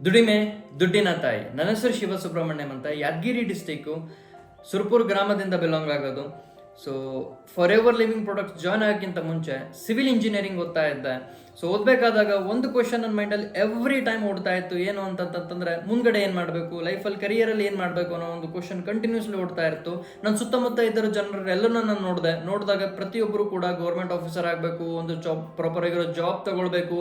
ದುಡಿಮೆ ದುಡ್ಡಿನ ತಾಯಿ. ನನ್ನ ಹೆಸರು ಶಿವಸುಬ್ರಹ್ಮಣ್ಯಂ ಅಂತ, ಯಾದಗಿರಿ ಡಿಸ್ಟಿಕ್ಕು ಸುರ್ಪುರ್ ಗ್ರಾಮದಿಂದ ಬಿಲಾಂಗ್ ಆಗೋದು. So Forever Living Products join ಆಗೋಕ್ಕಿಂತ ಮುಂಚೆ ಸಿವಿಲ್ ಇಂಜಿನಿಯರಿಂಗ್ ಓದ್ತಾ ಇದ್ದೆ. ಸೊ ಓದಬೇಕಾದಾಗ ಒಂದು ಕ್ವಶನ್ ನನ್ನ ಮೈಂಡಲ್ಲಿ ಎವ್ರಿ ಟೈಮ್ ಓಡ್ತಾ ಇತ್ತು. ಏನು ಅಂತಂತಂದ್ರೆ ಮುಂದ್ಗಡೆ ಏನು ಮಾಡಬೇಕು, ಲೈಫಲ್ಲಿ ಕರಿಯರಲ್ಲಿ ಏನು ಮಾಡಬೇಕು ಅನ್ನೋ ಒಂದು ಕ್ವಶನ್ ಕಂಟಿನ್ಯೂಸ್ಲಿ ಓಡ್ತಾ ಇತ್ತು. ನನ್ನ ಸುತ್ತಮುತ್ತ ಇದ್ದರು ಜನರೆಲ್ಲನೂ ನಾನು ನೋಡಿದಾಗ ಪ್ರತಿಯೊಬ್ಬರು ಕೂಡ ಗೌರ್ಮೆಂಟ್ ಆಫೀಸರ್ ಆಗಬೇಕು, ಒಂದು ಜಾಬ್ ಪ್ರಾಪರ್ ಆಗಿರೋ ಜಾಬ್ ತಗೊಳ್ಬೇಕು,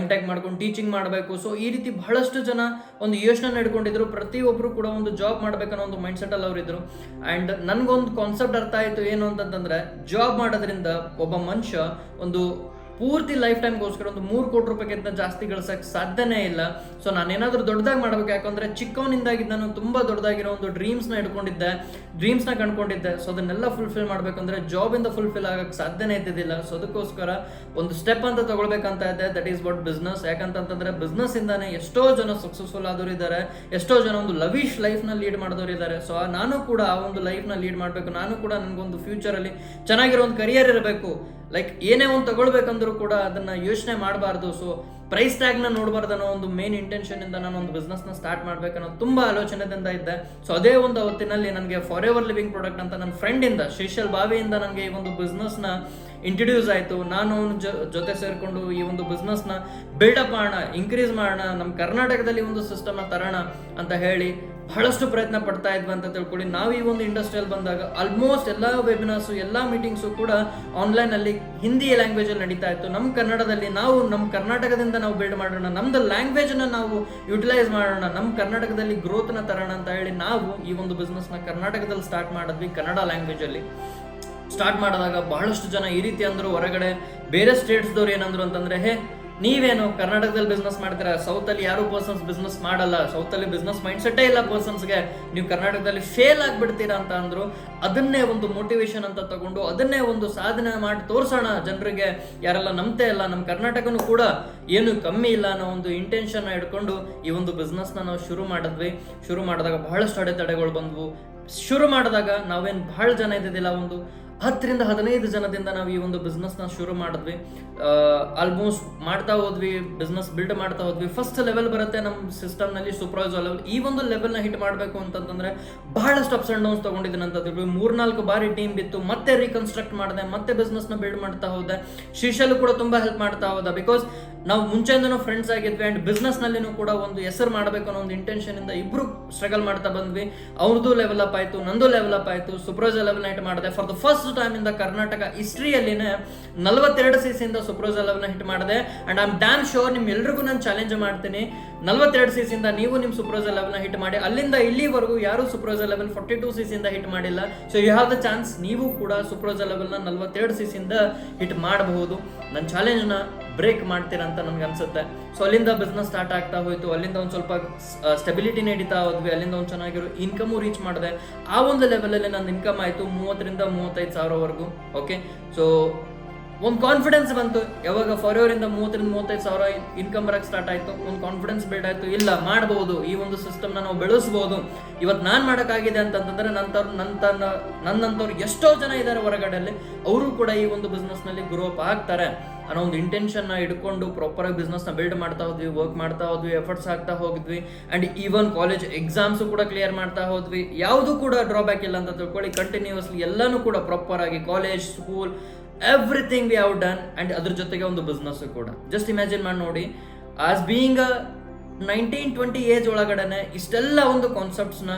M.Tech ಮಾಡ್ಕೊಂಡು ಟೀಚಿಂಗ್ ಮಾಡಬೇಕು. ಸೊ ಈ ರೀತಿ ಬಹಳಷ್ಟು ಜನ ಒಂದು ಯೋಚನೆ ಇಟ್ಕೊಂಡಿದ್ರು. ಪ್ರತಿಯೊಬ್ಬರು ಕೂಡ ಒಂದು ಜಾಬ್ ಮಾಡ್ಬೇಕನ್ನೋ ಒಂದು ಮೈಂಡ್ ಸೆಟ್ ಅಲ್ಲಿ ಅವರಿದ್ರು. ಆ್ಯಂಡ್ ನನಗೊಂದು ಕಾನ್ಸೆಪ್ಟ್ ಅರ್ಥ ಆಯಿತು. ಏನು ಅಂತಂತಂದ್ರೆ, ಜಾಬ್ ಮಾಡೋದ್ರಿಂದ ಒಬ್ಬ ಮನುಷ್ಯ ಒಂದು ಪೂರ್ತಿ ಲೈಫ್ ಟೈಮ್ಗೋಸ್ಕರ ಒಂದು 3 ಕೋಟಿ ರೂಪಾಯಿಗಿಂತ ಜಾಸ್ತಿ ಗಳಿಸಕ್ಕೆ ಸಾಧ್ಯನೇ ಇಲ್ಲ. ಸೊ ನಾನೇನಾದ್ರೂ ದೊಡ್ಡದಾಗಿ ಮಾಡ್ಬೇಕು, ಯಾಕಂದ್ರೆ ಚಿಕ್ಕವನಿಂದಾಗಿ ನಾನು ತುಂಬಾ ದೊಡ್ಡದಾಗಿರೋ ಒಂದು ಡ್ರೀಮ್ಸ್ನ ಕಂಡ್ಕೊಂಡಿದ್ದೆ. ಸೊ ಅದನ್ನೆಲ್ಲ ಫುಲ್ಫಿಲ್ ಮಾಡ್ಬೇಕಂದ್ರೆ ಜಾಬಿಂದ ಫುಲ್ಫಿಲ್ ಆಗಕ್ಕೆ ಸಾಧ್ಯನೇ ಇದ್ದಿದ್ದಿಲ್ಲ. ಸೊ ಅದಕ್ಕೋಸ್ಕರ ಒಂದು ಸ್ಟೆಪ್ ಅಂತ ತಗೊಳ್ಬೇಕಂತ ಇದೆ, ದಟ್ ಈಸ್ ವಾಟ್ ಬಿಸ್ನೆಸ್. ಯಾಕಂತಂದ್ರೆ ಬಿಸ್ನೆಸ್ ಇಂದಾನೆ ಎಷ್ಟೋ ಜನ ಸಕ್ಸಸ್ಫುಲ್ ಆದವರು ಇದ್ದಾರೆ, ಎಷ್ಟೋ ಜನ ಒಂದು ಲವಿಶ್ ಲೈಫ್ ನ ಲೀಡ್ ಮಾಡಿದವರು ಇದ್ದಾರೆ. ಸೊ ನಾನು ಕೂಡ ಆ ಒಂದು ಲೈಫ್ ನ ಲೀಡ್ ಮಾಡ್ಬೇಕು. ನಾನು ಕೂಡ ನನಗೊಂದು ಫ್ಯೂಚರ್ ಅಲ್ಲಿ ಚೆನ್ನಾಗಿರೋ ಒಂದು ಕರಿಯರ್ ಇರಬೇಕು. ಲೈಕ್ ಏನೇ ಒಂದು ತಗೊಳ್ಬೇಕಂದ್ರೂ ಕೂಡ ಅದನ್ನ ಯೋಚನೆ ಮಾಡಬಾರ್ದು. ಸೊ ಪ್ರೈಸ್ ಟ್ಯಾಗ್ ನ ನೋಡಬಾರ್ದು ಅನ್ನೋ ಒಂದು ಮೇನ್ ಇಂಟೆನ್ಷನ್ ಇಂದ ನಾನು ಒಂದು ಬಿಸ್ನೆಸ್ ನ ಸ್ಟಾರ್ಟ್ ಮಾಡ್ಬೇಕನ್ನೋ ತುಂಬಾ ಆಲೋಚನೆದಿಂದ ಇದ್ದೆ. ಸೊ ಅದೇ ಒಂದು ಹೊತ್ತಿನಲ್ಲಿ ನನಗೆ ಫಾರ್ ಎವರ್ ಲಿವಿಂಗ್ ಪ್ರಾಡಕ್ಟ್ ಅಂತ ನನ್ನ ಫ್ರೆಂಡ್ ಇಂದ, ಶ್ರೀಶಲ್ ಬಾವಿಯಿಂದ ನನಗೆ ಈ ಒಂದು ಬಿಸ್ನೆಸ್ ನ ಇಂಟ್ರಡ್ಯೂಸ್ ಆಯಿತು. ನಾನು ಅವನ ಜೊತೆ ಸೇರಿಕೊಂಡು ಈ ಒಂದು ಬಿಸ್ನೆಸ್ ನ ಬಿಲ್ಡಪ್ ಮಾಡೋಣ, ಇನ್ಕ್ರೀಸ್ ಮಾಡೋಣ, ನಮ್ಮ ಕರ್ನಾಟಕದಲ್ಲಿ ಒಂದು ಸಿಸ್ಟಮ್ ನ ತರೋಣ ಅಂತ ಹೇಳಿ ಬಹಳಷ್ಟು ಪ್ರಯತ್ನ ಪಡ್ತಾ ಇದ್ವಿ ಅಂತ ತಿಳ್ಕೊಳ್ಳಿ. ನಾವು ಈ ಒಂದು ಇಂಡಸ್ಟ್ರಿಯಲ್ಲಿ ಬಂದಾಗ ಆಲ್ಮೋಸ್ಟ್ ಎಲ್ಲ ವೆಬಿನಾರ್ಸು, ಎಲ್ಲ ಮೀಟಿಂಗ್ಸು ಕೂಡ ಆನ್ಲೈನ್ ಅಲ್ಲಿ ಹಿಂದಿ ಲ್ಯಾಂಗ್ವೇಜ್ ಅಲ್ಲಿ ನಡೀತಾ ಇತ್ತು. ನಮ್ಮ ಕನ್ನಡದಲ್ಲಿ ನಾವು ನಮ್ಮ ಕರ್ನಾಟಕದಿಂದ ನಾವು ಬಿಲ್ಡ್ ಮಾಡೋಣ, ನಮ್ದು ಲ್ಯಾಂಗ್ವೇಜ್ ನ ನಾವು ಯುಟಿಲೈಸ್ ಮಾಡೋಣ, ನಮ್ಮ ಕರ್ನಾಟಕದಲ್ಲಿ ಗ್ರೋತ್ ನ ತರೋಣ ಅಂತ ಹೇಳಿ ನಾವು ಈ ಒಂದು ಬಿಸ್ನೆಸ್ ನ ಕರ್ನಾಟಕದಲ್ಲಿ ಸ್ಟಾರ್ಟ್ ಮಾಡಿದ್ವಿ. ಕನ್ನಡ ಲ್ಯಾಂಗ್ವೇಜ್ ಅಲ್ಲಿ ಸ್ಟಾರ್ಟ್ ಮಾಡಿದಾಗ ಬಹಳಷ್ಟು ಜನ ಈ ರೀತಿ ಅಂದ್ರು, ಹೊರಗಡೆ ಬೇರೆ ಸ್ಟೇಟ್ಸ್ದವ್ರು ಏನಂದ್ರು ಅಂತಂದ್ರೆ, ನೀವೇನು ಕರ್ನಾಟಕದಲ್ಲಿ ಬಿಸ್ನೆಸ್ ಮಾಡ್ತೀರಾ, ಸೌತ್ ಅಲ್ಲಿ ಯಾರು ಪರ್ಸನ್ಸ್ ಬಿಸ್ನೆಸ್ ಮಾಡಲ್ಲ, ಸೌತ್ ಅಲ್ಲಿ ಬಿಸ್ನೆಸ್ ಮೈಂಡ್ ಸೆಟ್ಟೇ ಇಲ್ಲ ಪರ್ಸನ್ಸ್ಗೆ, ನೀವು ಕರ್ನಾಟಕದಲ್ಲಿ ಫೇಲ್ ಆಗ್ಬಿಡ್ತೀರಾ ಅಂತ ಅಂದ್ರು. ಅದನ್ನೇ ಒಂದು ಮೋಟಿವೇಶನ್ ಅಂತ ತಗೊಂಡು ಅದನ್ನೇ ಒಂದು ಸಾಧನೆ ಮಾಡಿ ತೋರ್ಸೋಣ ಜನರಿಗೆ, ಯಾರೆಲ್ಲ ನಂಬ್ತೇ ಇಲ್ಲ, ನಮ್ಮ ಕರ್ನಾಟಕನೂ ಕೂಡ ಏನು ಕಮ್ಮಿ ಇಲ್ಲ ಅನ್ನೋ ಒಂದು ಇಂಟೆನ್ಷನ್ ಇಟ್ಕೊಂಡು ಈ ಒಂದು ಬಿಸ್ನೆಸ್ ನಾವು ಶುರು ಮಾಡಿದಾಗ ಬಹಳಷ್ಟು ಅಡೆತಡೆಗಳು ಬಂದ್ವು. ಶುರು ಮಾಡಿದಾಗ ನಾವೇನು ಬಹಳ ಜನ ಇದ್ದಿದ್ದಿಲ್ಲ, ಒಂದು 10 ರಿಂದ 15 ಜನದಿಂದ ನಾವು ಈ ಒಂದು ಬಿಸ್ನೆಸ್ ನ ಶುರು ಮಾಡಿದ್ವಿ. ಆಲ್ಮೋಸ್ಟ್ ಮಾಡ್ತಾ ಹೋದ್ವಿ, ಬಿಸ್ನೆಸ್ ಬಿಲ್ಡ್ ಮಾಡ್ತಾ ಹೋದ್ವಿ. ಫಸ್ಟ್ ಲೆವೆಲ್ ಬರುತ್ತೆ ನಮ್ಮ ಸಿಸ್ಟಮ್ ನಲ್ಲಿ, ಸೂಪರ್ವೈಸರ್ ಲೆವೆಲ್. ಈ ಒಂದು ಲೆವೆಲ್ ನ ಹಿಟ್ ಮಾಡಬೇಕು ಅಂತಂದ್ರೆ ಬಹಳಷ್ಟು ಅಪ್ಸ್ ಅಂಡ್ ಡೌನ್ಸ್ ತಗೊಂಡಿದ್ದೀನಿ ಅಂತ ತಿಳ್ವಿ. 3-4 ಬಾರಿ ಟೀಮ್ ಬಿತ್ತು, ಮತ್ತೆ ರೀಕನ್ಸ್ಟ್ರಕ್ಟ್ ಮಾಡಿದೆ, ಮತ್ತೆ ಬಿಸ್ನೆಸ್ ನ ಬಿಲ್ಡ್ ಮಾಡ್ತಾ ಹೋದೆ. ಶ್ರೀಶಲ್ ಕೂಡ ತುಂಬಾ ಹೆಲ್ಪ್ ಮಾಡ್ತಾ ಹೋದ. ಬಿಕಾಸ್ ನಾವು ಮುಂಚೆಯಿಂದನೂ ಫ್ರೆಂಡ್ಸ್ ಆಗಿದ್ವಿ ಅಂಡ್ ಬಿಸ್ನೆಸ್ ನಲ್ಲಿನೂ ಕೂಡ ಒಂದು ಹೆಸರು ಮಾಡಬೇಕು ಅನ್ನೋ ಒಂದು ಇಂಟೆನ್ಷನ್ ಇಂದ ಇಬ್ರು ಸ್ಟ್ರಗಲ್ ಮಾಡ್ತಾ ಬಂದ್ವಿ. ಅವ್ರದ್ದು ಲೆವೆಲ್ ಅಪ್ ಆಯ್ತು, ನಂದು ಲೆವೆಲ್ ಅಪ್ ಆಯ್ತು, ಸೂಪರ್ವೈಸರ್ ಲೆವೆಲ್ ಹಿಟ್ ಮಾಡಿದೆ. ಫಾರ್ ದ ಫಸ್ಟ್ ಟೈಮ್ ಇಂದ ಕರ್ನಾಟಕ ಹಿಸ್ಟ್ರಿಯಲ್ಲಿನೇ 42 cc ಇಂದ ಸೂಪರ್ವೈಸರ್ ಲೆವೆಲ್ ಹಿಟ್ ಮಾಡಿದೆ. And I am dam sure ನಿಮ್ ಎಲ್ರಿಗೂ ನಾನು ಚಾಲೆಂಜ್ ಮಾಡ್ತೀನಿ, 42 cc ಇಂದ ನೀವು ನಿಮ್ ಸೂಪರ್ವೈಸರ್ ಲೆವೆಲ್ ಹಿಟ್ ಮಾಡಿ. ಅಲ್ಲಿಂದ ಇಲ್ಲಿವರೆಗೂ ಯಾರು ಸೂಪರ್ವೈಸರ್ ಲೆವೆಲ್ 42 cc ಇಂದ ಹಿಟ್ ಮಾಡಿಲ್ಲ. So you have the chance, ನೀವು ಕೂಡ ಸೂಪರ್ವೈಸರ್ ಲೆವೆಲ್ ನ 42 cc ಇಂದ ಹಿಟ್ ಮಾಡಬಹುದು. ನನ್ನ ಚಾಲೆಂಜ್ ನ ಬ್ರೇಕ್ ಮಾಡ್ತೀರಾ ಅಂತ ನನ್ಗೆ ಅನ್ಸುತ್ತೆ. ಸೊ ಅಲ್ಲಿಂದ ಬಿಸ್ನೆಸ್ ಸ್ಟಾರ್ಟ್ ಆಗ್ತಾ ಹೋಯ್ತು. ಅಲ್ಲಿಂದ ಒಂದು ಸ್ವಲ್ಪ ಸ್ಟೆಬಿಲಿಟಿ ನಡೀತಾ ಹೋದ್ವಿ. ಅಲ್ಲಿಂದ ಒಂದು ಚೆನ್ನಾಗಿರೋ ಇನ್ಕಮು ರೀಚ್ ಮಾಡಿದೆ. ಆ ಒಂದು ಲೆವೆಲ್ ಅಲ್ಲಿ ನನ್ನ ಇನ್ಕಮ್ ಆಯ್ತು 30 ರಿಂದ 35 ಸಾವಿರವರೆಗೂ. ಓಕೆ, ಸೊ ಒಂದು ಕಾನ್ಫಿಡೆನ್ಸ್ ಬಂತು. ಯಾವಾಗ ಫಾರ್ ಎವರ್ ಇಂದ 30 ರಿಂದ 35 ಸಾವಿರ ಇನ್ಕಮ್ ಬರಕ್ಕೆ ಸ್ಟಾರ್ಟ್ ಆಯ್ತು, ಒಂದು ಕಾನ್ಫಿಡೆನ್ಸ್ ಬಿಲ್ಡ್ ಆಯ್ತು. ಇಲ್ಲ, ಮಾಡಬಹುದು, ಈ ಒಂದು ಸಿಸ್ಟಮ್ ನಾವು ಬೆಳೆಸಬಹುದು. ಇವತ್ತು ನಾನು ಮಾಡೋಕ್ಕಾಗಿದೆ ಅಂತಂತಂದ್ರೆ ನನ್ನಂತವ್ರು ಎಷ್ಟೋ ಜನ ಇದ್ದಾರೆ ಹೊರಗಡೆಯಲ್ಲಿ, ಅವರು ಕೂಡ ಈ ಒಂದು ಬಿಸ್ನೆಸ್ ನಲ್ಲಿ ಗ್ರೋ ಅಪ್ ಆಗ್ತಾರೆ ಅನ್ನೋ ಒಂದು ಇಂಟೆನ್ಷನ್ ನ ಇಟ್ಕೊಂಡು ಪ್ರಾಪರ್ ಆಗಿ ಬಿಸ್ನೆಸ್ ನ ಬಿಲ್ಡ್ ಮಾಡ್ತಾ ಹೋದ್ವಿ, ವರ್ಕ್ ಮಾಡ್ತಾ ಹೋದ್ವಿ, ಎಫರ್ಟ್ಸ್ ಆಗ್ತಾ ಹೋಗಿದ್ವಿ. ಅಂಡ್ ಈವನ್ ಕಾಲೇಜ್ ಎಕ್ಸಾಮ್ಸ್ ಕೂಡ ಕ್ಲಿಯರ್ ಮಾಡ್ತಾ ಹೋದ್ವಿ. ಯಾವುದು ಕೂಡ ಡ್ರಾಬ್ಯಾಕ್ ಇಲ್ಲ ಅಂತ ತಿಳ್ಕೊಳ್ಳಿ. ಕಂಟಿನ್ಯೂಸ್ಲಿ ಎಲ್ಲಾನು ಕೂಡ ಪ್ರಾಪರ್ ಆಗಿ college, school, everything we have done. And ಅದ್ರ ಜೊತೆಗೆ ಒಂದು ಬಿಸ್ನೆಸ್ ಕೂಡ. ಜಸ್ಟ್ ಇಮ್ಯಾಜಿನ್ ಮಾಡಿ ನೋಡಿ, ಆಸ್ ಬೀಯಿಂಗ್ 19-20 ಏಜ್ ಒಳಗಡೆನೆ ಇಷ್ಟೆಲ್ಲ ಒಂದು ಕಾನ್ಸೆಪ್ಟ್ಸ್ನ,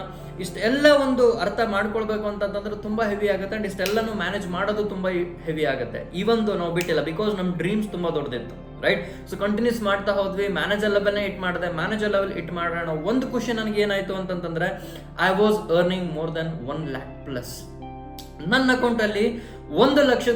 ಇಷ್ಟೆಲ್ಲ ಒಂದು ಅರ್ಥ ಮಾಡ್ಕೊಳ್ಬೇಕು ಅಂತಂದ್ರೆ ತುಂಬಾ ಹೆವಿ ಆಗುತ್ತೆ. ಅಂಡ್ ಇಷ್ಟೆಲ್ಲನೂ ಮ್ಯಾನೇಜ್ ಮಾಡೋದು ತುಂಬಾ ಹೆವಿ ಆಗುತ್ತೆ. ಇವೊಂದು ನಾವು ಬಿಟ್ಟಿಲ್ಲ, ಬಿಕಾಸ್ ನಮ್ಮ ಡ್ರೀಮ್ಸ್ ತುಂಬಾ ದೊಡ್ಡದಿತ್ತು, ರೈಟ್? ಸೊ ಕಂಟಿನ್ಯೂಸ್ ಮಾಡ್ತಾ ಹೋದ್ವಿ. ಮ್ಯಾನೇಜರ್ ಲೆವೆಲ್ನೇ ಹಿಟ್ ಮಾಡಿದೆ. ಮ್ಯಾನೇಜರ್ ಲೆವೆಲ್ ಹಿಟ್ ಮಾಡೋಣ. ಒಂದು ಖುಷಿ ನನಗೆ ಏನಾಯ್ತು ಅಂತಂತಂದ್ರೆ, I was earning more than 1 lakh plus. ನನ್ನ ಅಕೌಂಟ್ ಅಲ್ಲಿ 1 ಲಕ್ಷ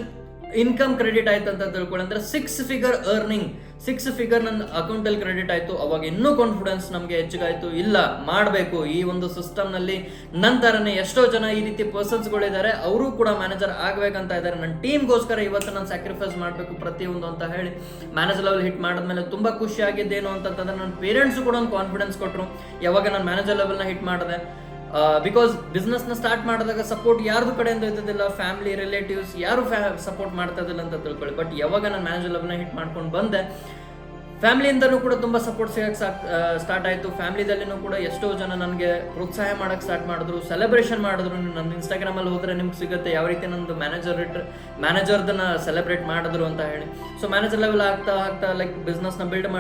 ಇನ್ಕಮ್ ಕ್ರೆಡಿಟ್ ಆಯ್ತು ಅಂತ ತಿಳ್ಕೊಳ್ಳಿ. ಅಂದ್ರೆ 6 ಫಿಗರ್ ನನ್ನ ಅಕೌಂಟ್ ಅಲ್ಲಿ ಕ್ರೆಡಿಟ್ ಆಯ್ತು. ಅವಾಗ ಇನ್ನೂ ಕಾನ್ಫಿಡೆನ್ಸ್ ನಮಗೆ ಹೆಚ್ಚಾಯ್ತು. ಇಲ್ಲ, ಮಾಡಬೇಕು ಈ ಒಂದು ಸಿಸ್ಟಮ್ ನಲ್ಲಿ. ನಂತರನೇ ಎಷ್ಟೋ ಜನ ಈ ರೀತಿ ಪರ್ಸನ್ಸ್ಗಳಿದ್ದಾರೆ, ಅವರು ಕೂಡ ಮ್ಯಾನೇಜರ್ ಆಗ್ಬೇಕಂತ ಇದ್ದಾರೆ. ನನ್ನ ಟೀಮ್ಗೋಸ್ಕರ ಇವತ್ತು ನಾನು ಸ್ಯಾಕ್ರಿಫೈಸ್ ಮಾಡಬೇಕು ಪ್ರತಿಯೊಂದು ಅಂತ ಹೇಳಿ ಮ್ಯಾನೇಜರ್ ಲೆವೆಲ್ ಹಿಟ್ ಮಾಡಿದ್ಮೇಲೆ ತುಂಬಾ ಖುಷಿ ಆಗಿದ್ದೇನು ಅಂತಂದ್ರೆ, ನನ್ನ ಪೇರೆಂಟ್ಸ್ ಕೂಡ ಒಂದು ಕಾನ್ಫಿಡೆನ್ಸ್ ಕೊಟ್ಟರು ಯಾವಾಗ ನಾನು ಮ್ಯಾನೇಜರ್ ಲೆವೆಲ್ನ ಹಿಟ್ ಮಾಡಿದೆ. ಬಿಕಾಸ್ ಬಿಸ್ನೆಸ್ ನ ಸ್ಟಾರ್ಟ್ ಮಾಡಿದಾಗ ಸಪೋರ್ಟ್ ಯಾರ್ದು ಕಡೆಯಿಂದ ಇದ್ದಿದ್ದಿಲ್ಲ, ಫ್ಯಾಮಿಲಿ, ರಿಲೇಟಿವ್ಸ್ ಯಾರು ಸಪೋರ್ಟ್ ಮಾಡ್ತಾ ಇದ್ದಿಲ್ಲ ಅಂತ ತಿಳ್ಕೊಳ್ಳಿ. ಬಟ್ ಯಾವಾಗ ನಾನು ಮ್ಯಾನೇಜರ್ ಲೆವೆಲ್ನ ಹಿಟ್ ಮಾಡ್ಕೊಂಡು ಬಂದೆ, ಫ್ಯಾಮಿಲಿಯಿಂದನೂ ಕೂಡ ತುಂಬ ಸಪೋರ್ಟ್ ಸಿಗಕ್ಕೆ ಸ್ಟಾರ್ಟ್ ಆಯಿತು. ಫ್ಯಾಮಿಲಿದಲ್ಲಿನೂ ಕೂಡ ಎಷ್ಟೋ ಜನ ನನಗೆ ಪ್ರೋತ್ಸಾಹ ಮಾಡೋಕ್ಕೆ ಸ್ಟಾರ್ಟ್ ಮಾಡಿದ್ರು, ಸೆಲೆಬ್ರೇಷನ್ ಮಾಡಿದ್ರು. ನನ್ನ ಇನ್ಸ್ಟಾಗ್ರಾಮಲ್ಲಿ ಹೋದರೆ ನಿಮ್ಗೆ ಸಿಗುತ್ತೆ ಯಾವ ರೀತಿ ನಂದು ಮ್ಯಾನೇಜರ್ದನ್ನ ಸೆಲೆಬ್ರೇಟ್ ಮಾಡಿದ್ರು ಅಂತ ಹೇಳಿ. ಸೊ ಮ್ಯಾನೇಜರ್ ಲೆವೆಲ್ ಆಗ್ತಾ ಲೈಕ್ ಬಿಸ್ನೆಸ್ನ ಬಿಲ್ಡ್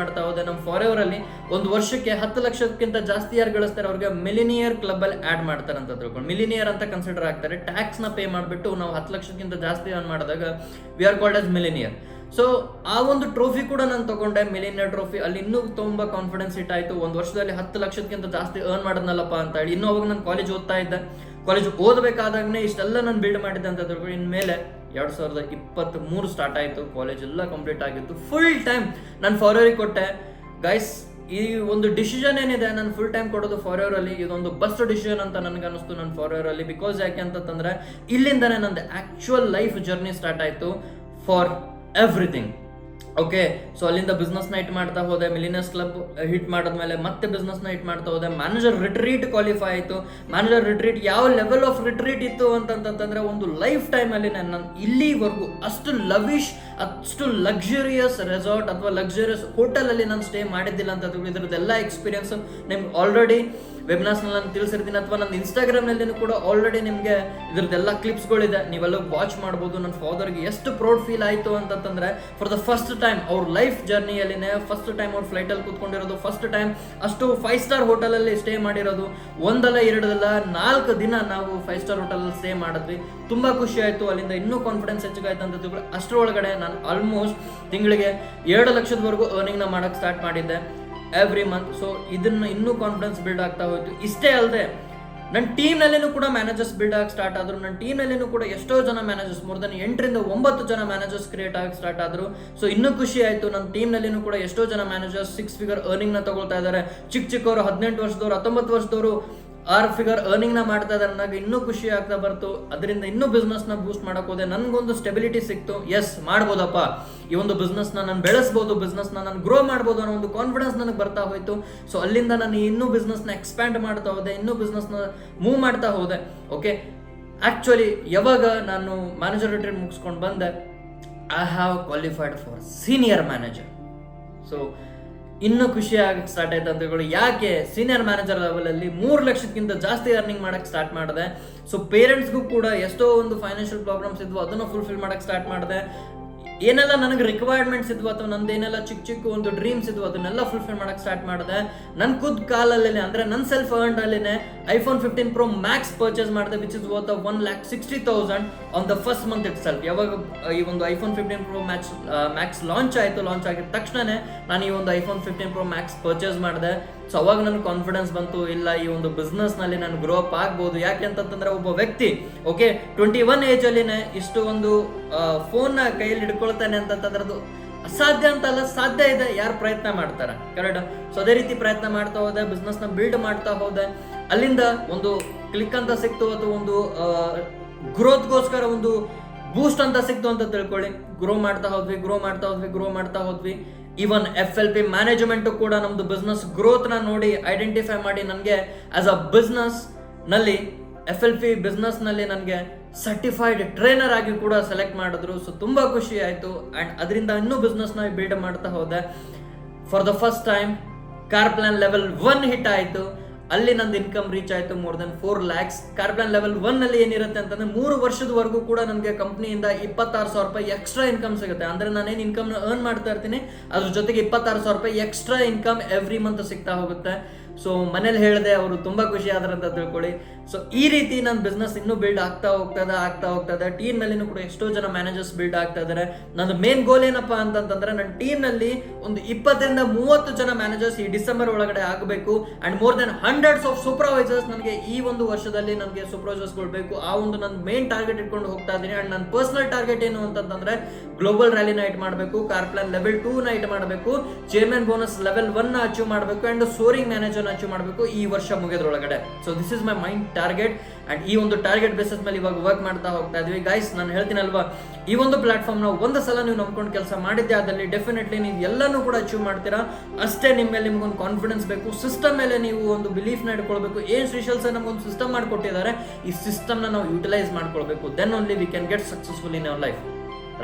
ಮಾಡ್ತಾ ಹೋದೆ. ನಮ್ಮ ಫಾರೆವರಲ್ಲಿ ಒಂದು ವರ್ಷಕ್ಕೆ 10 ಲಕ್ಷಕ್ಕಿಂತ ಜಾಸ್ತಿ ಯಾರು ಗಳಿಸ್ತಾರೆ ಅವ್ರಿಗೆ ಮಿಲಿನಿಯರ್ ಕ್ಲಬ್ಬಲ್ಲಿ ಆ್ಯಡ್ ಮಾಡ್ತಾರೆ ಅಂತ ತಿಳ್ಕೊಂಡು ಮಿಲಿನಿಯರ್ ಅಂತ ಕನ್ಸಿಡರ್ ಆಗ್ತಾರೆ. ಟ್ಯಾಕ್ಸ್ನ ಪೇ ಮಾಡಿಬಿಟ್ಟು ನಾವು 10 ಲಕ್ಷಕ್ಕಿಂತ ಜಾಸ್ತಿ ಅರ್ನ್ ಮಾಡಿದಾಗ we are called as millionaire. So ಆ ಒಂದು ಟ್ರೋಫಿ ಕೂಡ ನಾನು ತಗೊಂಡೆ, ಮಿಲಿನಿಯರ್ ಟ್ರೋಫಿ. ಅಲ್ಲಿ ಇನ್ನೂ ತುಂಬ ಕಾನ್ಫಿಡೆನ್ಸ್ ಇಟ್ಟಾಯಿತು. ಒಂದು ವರ್ಷದಲ್ಲಿ 10 ಲಕ್ಷಕ್ಕಿಂತ ಜಾಸ್ತಿ ಅರ್ನ್ ಮಾಡಿದ್ನಲ್ಲಪ್ಪ ಅಂತ ಹೇಳಿ. ಇನ್ನೂ ಅವಾಗ ನಾನು ಕಾಲೇಜ್ ಓದ್ತಾ ಇದ್ದೆ. ಕಾಲೇಜ್ ಓದಬೇಕಾದಾಗನೇ ಇಷ್ಟೆಲ್ಲ ನಾನು ಬಿಲ್ಡ್ ಮಾಡಿದ್ದೆ ಅಂತ ತಿಳ್ಕೊಂಡು ಇನ್ಮೇಲೆ 2023 ಸ್ಟಾರ್ಟ್ ಆಯಿತು. ಕಾಲೇಜ್ ಎಲ್ಲ ಕಂಪ್ಲೀಟ್ ಆಗಿತ್ತು. ಫುಲ್ ಟೈಮ್ ನಾನು ಫಾರೆವರಿಗೆ ಕೊಟ್ಟೆ. ಗೈಸ್, ಈ ಒಂದು ಡಿಸಿಷನ್ ಏನಿದೆ ನಾನು ಫುಲ್ ಟೈಮ್ ಕೊಡೋದು ಫಾರೆವರಲ್ಲಿ, ಇದೊಂದು ಬೆಸ್ಟ್ ಡಿಸಿಷನ್ ಅಂತ ನನಗೆ ಅನಿಸ್ತು ನನ್ನ ಫಾರೆವರಲ್ಲಿ. ಬಿಕಾಸ್ ಯಾಕೆ ಅಂತಂದ್ರೆ ಇಲ್ಲಿಂದನೇ ನಂದು ಆ್ಯಕ್ಚುಯಲ್ ಲೈಫ್ ಜರ್ನಿ ಸ್ಟಾರ್ಟ್ ಆಯಿತು ಫಾರ್ ಎವ್ರಿಥಿಂಗ್. ಓಕೆ, ಸೊ ಅಲ್ಲಿಂದ ಬಿಸ್ನೆಸ್ನ ಹಿಟ್ ಮಾಡ್ತಾ ಹೋದೆ. ಮಿಲಿನಿಯರ್ಸ್ ಕ್ಲಬ್ ಹಿಟ್ ಮಾಡಿದ್ಮೇಲೆ ಮತ್ತೆ ಬಿಸ್ನೆಸ್ನ ಹಿಟ್ ಮಾಡ್ತಾ ಹೋದೆ. ಮ್ಯಾನೇಜರ್ ರಿಟ್ರೀಟ್ ಕ್ವಾಲಿಫೈ ಆಯಿತು. ಮ್ಯಾನೇಜರ್ ರಿಟ್ರೀಟ್ ಯಾವ ಲೆವೆಲ್ ಆಫ್ ರಿಟ್ರೀಟ್ ಇತ್ತು ಅಂತಂತಂದ್ರೆ ಒಂದು ಲೈಫ್ ಟೈಮಲ್ಲಿ ನಾನು ಇಲ್ಲಿವರೆಗೂ ಅಷ್ಟು ಲವಿಶ್, ಅಷ್ಟು ಲಕ್ಸುರಿಯಸ್ ರೆಸಾರ್ಟ್ ಅಥವಾ ಲಕ್ಸುರಿಯಸ್ ಹೋಟೆಲಲ್ಲಿ ನಾನು ಸ್ಟೇ ಮಾಡಿದ್ದಿಲ್ಲ ಅಂತ ಇದ್ರದ್ದೆಲ್ಲ ಎಕ್ಸ್ಪೀರಿಯನ್ಸ್ ನಿಮ್ಗೆ ಆಲ್ರೆಡಿ ವೆಬ್ನಾರ್ಸ್ನಲ್ಲಿ ನಾನು ತಿಳಿಸಿರ್ತೀನಿ, ಅಥವಾ ನನ್ನ ಇನ್ಸ್ಟಾಗ್ರಾಮ್ನಲ್ಲಿ ಕೂಡ ಆಲ್ರೆಡಿ ನಿಮಗೆ ಇದ್ರದ್ದೆಲ್ಲ ಕ್ಲಿಪ್ಸ್ಗಳಿದೆ, ನೀವೆಲ್ಲ ವಾಚ್ ಮಾಡ್ಬೋದು. ನನ್ನ ಫಾದರ್ಗೆ ಎಷ್ಟು ಪ್ರೌಡ್ ಫೀಲ್ ಆಯಿತು ಅಂತಂದ್ರೆ ಫಾರ್ ದ ಫಸ್ಟ್ ಟೈಮ್ ಅವ್ರ ಲೈಫ್ ಜರ್ನಿಯಲ್ಲಿನೇ ಫಸ್ಟ್ ಟೈಮ್ ಅವ್ರ ಫ್ಲೈಟಲ್ಲಿ ಕೂತ್ಕೊಂಡಿರೋದು, ಫಸ್ಟ್ ಟೈಮ್ ಅಷ್ಟು 5 ಸ್ಟಾರ್ ಹೋಟೆಲಲ್ಲಿ ಸ್ಟೇ ಮಾಡಿರೋದು. ಒಂದಲ್ಲ ಎರಡಲ್ಲ 4 ದಿನ ನಾವು 5 ಸ್ಟಾರ್ ಹೋಟೆಲಲ್ಲಿ ಸ್ಟೇ ಮಾಡಿದ್ವಿ. ತುಂಬ ಖುಷಿ ಆಯಿತು. ಅಲ್ಲಿಂದ ಇನ್ನೂ ಕಾನ್ಫಿಡೆನ್ಸ್ ಹೆಚ್ಚಾಯ್ತು ಅಂತ ತಿಳ್ಕೊಳ್ಳಿ. ಅಷ್ಟರೊಳಗಡೆ ನಾನು ಆಲ್ಮೋಸ್ಟ್ ತಿಂಗಳಿಗೆ 2 ಲಕ್ಷದವರೆಗೂ ಅರ್ನಿಂಗ್ನ ಮಾಡೋಕ್ಕೆ ಸ್ಟಾರ್ಟ್ ಮಾಡಿದ್ದೆ ಎವ್ರಿ ಮಂತ್. ಸೊ ಇದನ್ನ ಇನ್ನೂ ಕಾನ್ಫಿಡೆನ್ಸ್ ಬಿಲ್ಡ್ ಆಗ್ತಾ ಹೋಯ್ತು. ಇಷ್ಟೇ ಅಲ್ಲದೆ ನನ್ನ ಟೀಮ್ನಲ್ಲಿನೂ ಕೂಡ ಮ್ಯಾನೇಜರ್ಸ್ ಬಿಲ್ಡ್ ಆಗಿ ಸ್ಟಾರ್ಟ್ ಆದರು. ನನ್ನ ಟೀಮ್ನಲ್ಲಿನೂ ಕೂಡ ಎಷ್ಟೋ ಜನ ಮ್ಯಾನೇಜರ್ಸ್, ಮೋರ್ ದನ್ 8 ರಿಂದ 9 ಜನ ಮ್ಯಾನೇಜರ್ಸ್ ಕ್ರಿಯೇಟ್ ಆಗಿ ಸ್ಟಾರ್ಟ್ ಆದರು. ಸೊ ಇನ್ನೂ ಖುಷಿ ಆಯಿತು. ನನ್ನ ಟೀಮ್ನಲ್ಲಿನೂ ಕೂಡ ಎಷ್ಟೋ ಜನ ಮ್ಯಾನೇಜರ್ಸ್ 6 ಫಿಗರ್ ಅರ್ನಿಂಗ್ನ ತಗೊಳ್ತಾ ಇದ್ದಾರೆ. ಚಿಕ್ಕವರು 18 ವರ್ಷದವರು, 19 ವರ್ಷದವರು 6 ಫಿಗರ್ ಅರ್ನಿಂಗ್ನ ಮಾಡ್ತಾ ಇದ್ದಾರೆ. ನನಗೆ ಇನ್ನೂ ಖುಷಿ ಆಗ್ತಾ ಬರ್ತು. ಅದರಿಂದ ಇನ್ನೂ ಬಿಸ್ನೆಸ್ನ ಬೂಸ್ಟ್ ಮಾಡಕ್ ಹೋದೆ. ನನಗೊಂದು ಸ್ಟೆಬಿಲಿಟಿ ಸಿಕ್ತು. ಎಸ್, ಮಾಡ್ಬೋದಪ್ಪ, ಈ ಒಂದು ಬಿಸ್ನೆಸ್ನ ನಾನು ಬೆಳೆಸ್ಬೋದು, ಬಿಸ್ನೆಸ್ನ ನಾನು ಗ್ರೋ ಮಾಡ್ಬೋದು ಅನ್ನೋ ಒಂದು ಕಾನ್ಫಿಡೆನ್ಸ್ ನನಗೆ ಬರ್ತಾ ಹೋಯ್ತು. ಸೊ ಅಲ್ಲಿಂದ ನಾನು ಇನ್ನೂ ಬಿಸ್ನೆಸ್ನ ಎಕ್ಸ್ಪ್ಯಾಂಡ್ ಮಾಡ್ತಾ ಹೋದೆ, ಇನ್ನೂ ಬಿಸ್ನೆಸ್ನ ಮೂವ್ ಮಾಡ್ತಾ ಹೋದೆ. ಓಕೆ, ಆ್ಯಕ್ಚುಲಿ ಯಾವಾಗ ನಾನು ಮ್ಯಾನೇಜರ್ ರಿಟ್ರೀಟ್ ಮುಗಿಸ್ಕೊಂಡು ಬಂದೆ, I have qualified for senior manager. So ಇನ್ನೂ ಖುಷಿ ಆಗಕ್ಕೆ ಸ್ಟಾರ್ಟ್ ಆಯ್ತು ಅಂತ ಹೇಳಿ. ಯಾಕೆ ಸೀನಿಯರ್ ಮ್ಯಾನೇಜರ್ ಲೆವೆಲಲ್ಲಿ 3 ಲಕ್ಷಕ್ಕಿಂತ ಜಾಸ್ತಿ ಅರ್ನಿಂಗ್ ಮಾಡಕ್ಕೆ ಸ್ಟಾರ್ಟ್ ಮಾಡಿದೆ. ಸೊ ಪೇರೆಂಟ್ಸ್ಗೂ ಕೂಡ ಎಷ್ಟೋ ಒಂದು ಫೈನಾನ್ಷಿಯಲ್ ಪ್ರಾಬ್ಲಮ್ಸ್ ಇದ್ವು, ಅದನ್ನು ಫುಲ್ಫಿಲ್ ಮಾಡಕ್ಕೆ ಸ್ಟಾರ್ಟ್ ಮಾಡಿದೆ. ಏನೆಲ್ಲ ನನಗೆ ರಿಕ್ವೈರ್ಮೆಂಟ್ಸ್ ಇದ್ವು ಅಥವಾ ನಂದೇನೆಲ್ಲ ಚಿಕ್ಕ ಒಂದು ಡ್ರೀಮ್ಸ್ ಇದ್ವು ಅದನ್ನೆಲ್ಲ ಫುಲ್ಫಿಲ್ ಮಾಡಕ್ಕೆ ಸ್ಟಾರ್ಟ್ ಮಾಡಿದೆ. ನನ್ನ ಖುದ್ ಕಾಲಲ್ಲೇ ಅಂದರೆ ನನ್ನ ಸೆಲ್ಫ್ ಅರ್ನ್ಡ್ ಅಲ್ಲೇ iPhone 15 Pro Max ಪರ್ಚೇಸ್ ಮಾಡಿದೆ, which is worth 1,60,000 on the first month it self. ಯಾವಾಗ ಈ ಒಂದು iPhone 15 Pro Max ಲಾಂಚ್ ಆಯಿತು, ಲಾಂಚ್ ಆಗಿದ ತಕ್ಷಣನೇ ನಾನು ಈ ಒಂದು iPhone 15 Pro Max ಪರ್ಚೇಸ್ ಮಾಡಿದೆ. ಸೊ ಅವಾಗ ನನಗೆ ಕಾನ್ಫಿಡೆನ್ಸ್ ಬಂತು, ಇಲ್ಲ ಈ ಒಂದು ಬಿಸ್ನೆಸ್ನಲ್ಲಿ ನಾನು ಗ್ರೋ ಅಪ್ ಆಗ್ಬೋದು. ಯಾಕೆ ಅಂತಂತಂದ್ರೆ ಒಬ್ಬ ವ್ಯಕ್ತಿ 21 ಏಜಲ್ಲಿನೇ ಇಷ್ಟು ಒಂದು ಫೋನ್ನ ಕೈಯಲ್ಲಿ ಹಿಡ್ಕೊಳ್ತಾನೆ ಅಂತಂದ್ರೆ ಅದು ಅಸಾಧ್ಯ ಅಂತಲ್ಲ, ಸಾಧ್ಯ ಇದೆ, ಯಾರು ಪ್ರಯತ್ನ ಮಾಡ್ತಾರೆ, ಕರೆಕ್ಟ್? ಸೊ ಅದೇ ರೀತಿ ಪ್ರಯತ್ನ ಮಾಡ್ತಾ ಹೋದೆ, ಬಿಸ್ನೆಸ್ನ ಬಿಲ್ಡ್ ಮಾಡ್ತಾ ಹೋದೆ. ಅಲ್ಲಿಂದ ಒಂದು ಕ್ಲಿಕ್ ಅಂತ ಸಿಕ್ತು, ಅಥವಾ ಒಂದು ಗ್ರೋತ್ಗೋಸ್ಕರ ಒಂದು ಬೂಸ್ಟ್ ಅಂತ ಸಿಕ್ತು ಅಂತ ತಿಳ್ಕೊಳ್ಳಿ. ಗ್ರೋ ಮಾಡ್ತಾ ಹೋದ್ವಿ. ಈವನ್ FLP ಮ್ಯಾನೇಜ್ಮೆಂಟ್ ಕೂಡ ನಮ್ದು ಬಿಸ್ನೆಸ್ ಗ್ರೋತ್ನ ನೋಡಿ ಐಡೆಂಟಿಫೈ ಮಾಡಿ ನನಗೆ ಆಸ್ ಅ ಬಿಸ್ನೆಸ್ ನಲ್ಲಿ FLP ಬಿಸ್ನೆಸ್ ನಲ್ಲಿ ನನಗೆ ಸರ್ಟಿಫೈಡ್ ಟ್ರೈನರ್ ಆಗಿ ಕೂಡ ಸೆಲೆಕ್ಟ್ ಮಾಡಿದ್ರು. ಸೊ ತುಂಬಾ ಖುಷಿ ಆಯಿತು. ಆ್ಯಂಡ್ ಅದರಿಂದ ಇನ್ನೂ ಬಿಸ್ನೆಸ್ನ ಬಿಲ್ಡ್ ಮಾಡ್ತಾ ಹೋದೆ. For the first time car plan level 1 hit ಆಯಿತು. ಅಲ್ಲಿ ನಂದು ಇನ್ಕಮ್ ರೀಚ್ ಆಯಿತು more than 4 lakhs. Car plan level 1 ನಲ್ಲಿ ಏನಿರುತ್ತೆ ಅಂತಂದ್ರೆ 3 ವರ್ಷದವರೆಗೂ ಕೂಡ ನನಗೆ ಕಂಪ್ನಿಯಿಂದ 26,000 ರೂಪಾಯಿ ಎಕ್ಸ್ಟ್ರಾ ಇನ್ಕಮ್ ಸಿಗುತ್ತೆ. ಅಂದ್ರೆ ನಾನೇನು ಇನ್ಕಮ್ನ ಅರ್ನ್ ಮಾಡ್ತಾ ಇರ್ತೀನಿ, ಅದ್ರ ಜೊತೆಗೆ 26,000 ರೂಪಾಯಿ ಎಕ್ಸ್ಟ್ರಾ ಇನ್ಕಮ್ ಎವ್ರಿ ಮಂತ್ ಸಿಗ್ತಾ ಹೋಗುತ್ತೆ. ಸೊ ಮನೇಲಿ ಹೇಳಿದೆ, ಅವರು ತುಂಬಾ ಖುಷಿ ಆದ್ರಂತ ತಿಳ್ಕೊಳ್ಳಿ. ಸೊ ಈ ರೀತಿ ನನ್ನ ಬಿಸ್ನೆಸ್ ಇನ್ನೂ ಬಿಲ್ಡ್ ಆಗ್ತಾ ಹೋಗ್ತದೆ. ಟೀಮ್ ನಲ್ಲಿನೂ ಕೂಡ ಎಷ್ಟೋ ಜನ ಮ್ಯಾನೇಜರ್ಸ್ ಬಿಲ್ಡ್ ಆಗ್ತಾ ಇದ್ದಾರೆ. ನನ್ನ ಮೇನ್ ಗೋಲ್ ಏನಪ್ಪಾ ಅಂತಂತಂದ್ರೆ ನನ್ನ ಟೀಮ್ ನಲ್ಲಿ ಒಂದು 20 ರಿಂದ 30 ಜನ ಮ್ಯಾನೇಜರ್ಸ್ ಈ ಡಿಸೆಂಬರ್ ಒಳಗಡೆ ಆಗಬೇಕು. And more than 100s of supervisors ನನಗೆ ಈ ಒಂದು ವರ್ಷದಲ್ಲಿ ನನಗೆ ಸೂಪರ್ವೈಸರ್ಸ್ ಕೊಡಬೇಕು. ಆ ಒಂದು ನನ್ನ ಮೇನ್ ಟಾರ್ಗೆಟ್ ಇಟ್ಕೊಂಡು ಹೋಗ್ತಾ ಇದ್ದೀನಿ. ಅಂಡ್ ನನ್ನ ಪರ್ಸನಲ್ ಟಾರ್ಗೆಟ್ ಏನು ಅಂತಂದ್ರೆ ಗ್ಲೋಬಲ್ ರ್ಯಾಲಿನ ಇಟ್ ಮಾಡಬೇಕು, ಕಾರ್ ಪ್ಲಾನ್ ಲೆವೆಲ್ 2 ನ ಇಟ್ ಮಾಡಬೇಕು, ಚೇರ್ಮನ್ ಬೋನಸ್ ಲೆವೆಲ್ 1 ನ ಅಚೀವ್ ಮಾಡಬೇಕು, ಅಂಡ್ ಸೋರಿಂಗ್ ಮ್ಯಾನೇಜರ್ ಅಚೀವ್ ಮಾಡಬೇಕು ಈ ವರ್ಷ ಮುಗಿದ್ರೊಳಗಡೆ. So this is my mind target. And ಈ ಒಂದು ಟಾರ್ಗೆಟ್ ಬೇಸಿಸ್ ಮೇಲೆ ಇವಾಗ ವರ್ಕ್ ಮಾಡ್ತಾ ಹೋಗ್ತಾ ಇದೀವಿ. ಗೈಸ್, ನಾನು ಹೇಳ್ತೀನಲ್ವಾ, ಈ ಒಂದು ಪ್ಲಾಟ್ಫಾರ್ಮ್ ನ ಒಂದು ಸಲ ನೀವು ನಂಬ್ಕೊಂಡು ಕೆಲಸ ಮಾಡಿದ್ದೆ ಆದಲ್ಲಿ ಡೆಫಿನೆಟ್ಲಿ ನೀವು ಎಲ್ಲಾನು ಕೂಡ ಅಚೀವ್ ಮಾಡ್ತೀರಾ. ಅಷ್ಟೇ ನಿಮ್ಮ ಮೇಲೆ ನಿಮ್ಗೊಂದು ಕಾನ್ಫಿಡೆನ್ಸ್ ಬೇಕು, ಸಿಸ್ಟಮ್ ಮೇಲೆ ನೀವು ಒಂದು ಬಿಲೀಫ್ ನ ಇಟ್ಕೊಳ್ಬೇಕು. ಏನ್ ಶ್ರೀಶೈಲ್ ಸರ್ ನಮ್ಗೊಂದು ಸಿಸ್ಟಮ್ ಮಾಡ್ಕೊಟ್ಟಿದ್ದಾರೆ, ಈ ಸಿಸ್ಟಮ್ ನ ನಾವು ಯುಟಿಲೈಸ್ ಮಾಡ್ಕೊಳ್ಬೇಕು. Then only we can get successful in our life,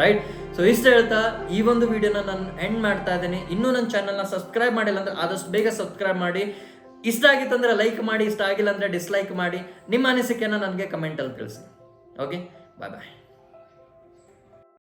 right. So ಇಷ್ಟು ಹೇಳ್ತಾ ಈ ಒಂದು ವಿಡಿಯೋನ ನಾನು ಎಂಡ್ ಮಾಡ್ತಾ ಇದ್ದೀನಿ. ಇನ್ನೂ ನನ್ನ ಚಾನಲ್ನ ಸಬ್ಸ್ಕ್ರೈಬ್ ಮಾಡಿಲ್ಲ ಅಂದರೆ ಆದಷ್ಟು ಬೇಗ ಸಬ್ಸ್ಕ್ರೈಬ್ ಮಾಡಿ. ಇಷ್ಟ ಆಗಿತ್ತಂದ್ರೆ ಲೈಕ್ ಮಾಡಿ, ಇಷ್ಟ ಆಗಿಲ್ಲ ಅಂದರೆ ಡಿಸ್ಲೈಕ್ ಮಾಡಿ. ನಿಮ್ಮ ಅನಿಸಿಕೆನ ನನಗೆ ಕಮೆಂಟಲ್ಲಿ ತಿಳಿಸಿ. ಓಕೆ, ಬಾಯ್ ಬಾಯ್.